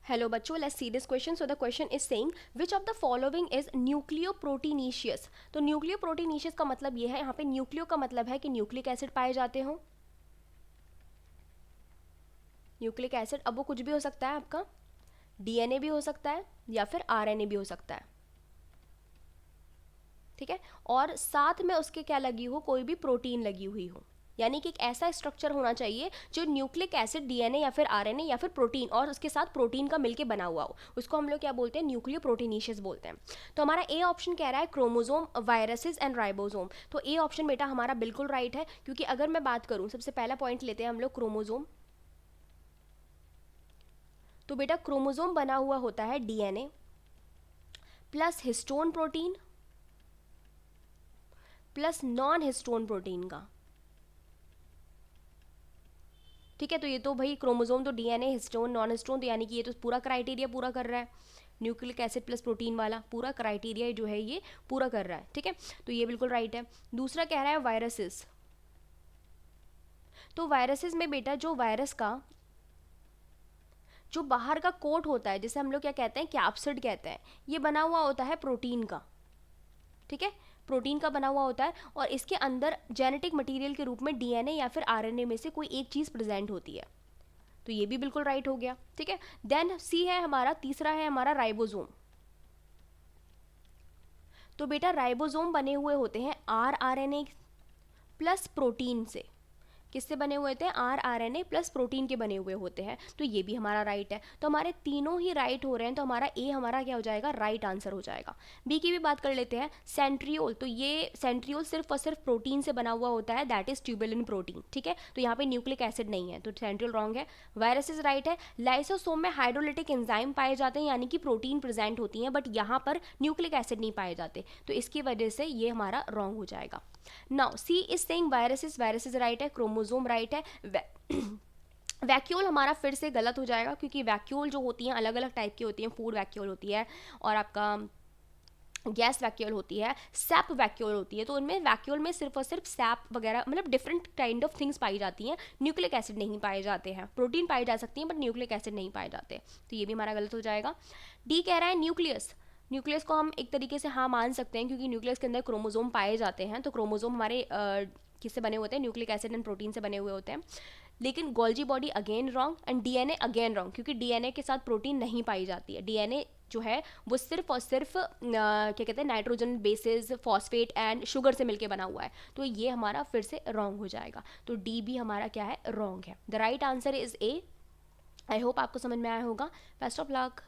Hello बच्चों, let's see this question. So the question is saying which of the following is nucleoproteinaceous. तो nucleoproteinaceous का मतलब ये है, यहाँ पे न्यूक्लियो का मतलब है कि न्यूक्लिक एसिड पाए जाते हो। न्यूक्लिक एसिड अब वो कुछ भी हो सकता है, आपका डीएनए भी हो सकता है या फिर आरएनए भी हो सकता है, ठीक है। और साथ में उसके क्या लगी हो, कोई भी प्रोटीन लगी हुई हो, यानी कि एक ऐसा स्ट्रक्चर होना चाहिए जो न्यूक्लिक एसिड, डीएनए या फिर आरएनए या फिर प्रोटीन और उसके साथ प्रोटीन का मिलके बना हुआ हो, उसको हम लोग क्या बोलते हैं, न्यूक्लियो प्रोटीनीशियस बोलते हैं। तो हमारा ए ऑप्शन कह रहा है क्रोमोजोम, वायरसेस एंड राइबोसोम। तो ए ऑप्शन बेटा हमारा बिल्कुल राइट है, क्योंकि अगर मैं बात करूं, सबसे पहला पॉइंट लेते हैं हम लोग क्रोमोजोम। तो बेटा क्रोमोजोम बना हुआ होता है DNA plus histone protein plus non histone protein का, ठीक है। तो ये तो भाई क्रोमोजोम तो डीएनए, हिस्टोन, नॉन हिस्टोन, तो यानी कि ये तो पूरा क्राइटेरिया पूरा कर रहा है, न्यूक्लिक एसिड प्लस प्रोटीन वाला पूरा क्राइटेरिया जो है ये पूरा कर रहा है, ठीक है। तो ये बिल्कुल राइट है। दूसरा कह रहा है वायरसेस। तो वायरसेस में बेटा जो वायरस का जो बाहर का कोट होता है, जिसे हम लोग क्या कहते हैं, कैप्सिड कहते हैं, ये बना हुआ होता है प्रोटीन का, ठीक है। प्रोटीन का बना हुआ होता है और इसके अंदर जेनेटिक मटेरियल के रूप में डीएनए या फिर आरएनए में से कोई एक चीज़ प्रेजेंट होती है। तो ये भी बिल्कुल राइट हो गया, ठीक है। देन सी है हमारा, तीसरा है हमारा राइबोसोम। तो बेटा राइबोसोम बने हुए होते हैं आरएनए प्लस प्रोटीन से। किससे बने हुए थे, आरएनए प्लस प्रोटीन के बने हुए होते हैं। तो ये भी हमारा राइट है। तो हमारे तीनों ही राइट हो रहे हैं, तो हमारा ए हमारा क्या हो जाएगा, राइट आंसर हो जाएगा। बी की भी बात कर लेते हैं, सेंट्रियोल। तो ये सेंट्रियोल सिर्फ और सिर्फ प्रोटीन से बना हुआ होता है, दैट इज ट्यूबुलिन प्रोटीन, ठीक है। तो यहाँ पे न्यूक्लिक एसिड नहीं है, तो सेंट्रियोल रॉन्ग है। वायरसेस राइट है। लाइसोसोम में हाइड्रोलिटिक एंजाइम पाए जाते हैं, यानी कि प्रोटीन प्रेजेंट होती हैं, बट यहाँ पर न्यूक्लिक एसिड नहीं पाए जाते, तो इसकी वजह से ये हमारा रॉन्ग हो जाएगा। Now see is saying viruses, viruses right है, क्रोमोसोम राइट है। वैक्यूल हमारा फिर से गलत हो जाएगा, क्योंकि वैक्यूल जो होती हैं अलग अलग टाइप की होती हैं, फूड वैक्यूल होती है और आपका गैस वैक्यूल होती है, सैप वैक्यूल होती है। तो उनमें वैक्यूल में सिर्फ और सिर्फ सैप वगैरह, मतलब डिफरेंट काइंड ऑफ थिंग्स पाई जाती हैं, न्यूक्लिक एसिड नहीं पाए जाते हैं। प्रोटीन पाई जा सकती हैं बट न्यूक्लिक एसिड नहीं पाए जाते, तो ये भी हमारा गलत हो जाएगा। डी कह रहा है न्यूक्लियस। न्यूक्लियस को हम एक तरीके से हाँ मान सकते हैं, क्योंकि न्यूक्लियस के अंदर क्रोमोजोम पाए जाते हैं। तो क्रोमोजोम हमारे किससे बने होते हैं, न्यूक्लिक एसिड एंड प्रोटीन से बने हुए होते हैं। लेकिन Golgi body again wrong and DNA again wrong, क्योंकि डीएनए के साथ प्रोटीन नहीं पाई जाती है। डीएनए जो है वो सिर्फ और सिर्फ क्या कहते हैं, nitrogen bases, phosphate and sugar से मिलकर बना हुआ है। तो ये हमारा फिर से रॉन्ग हो जाएगा। तो डी भी हमारा क्या है, रॉन्ग है। The right answer is a. I hope आपको समझ में आया होगा। Best of luck.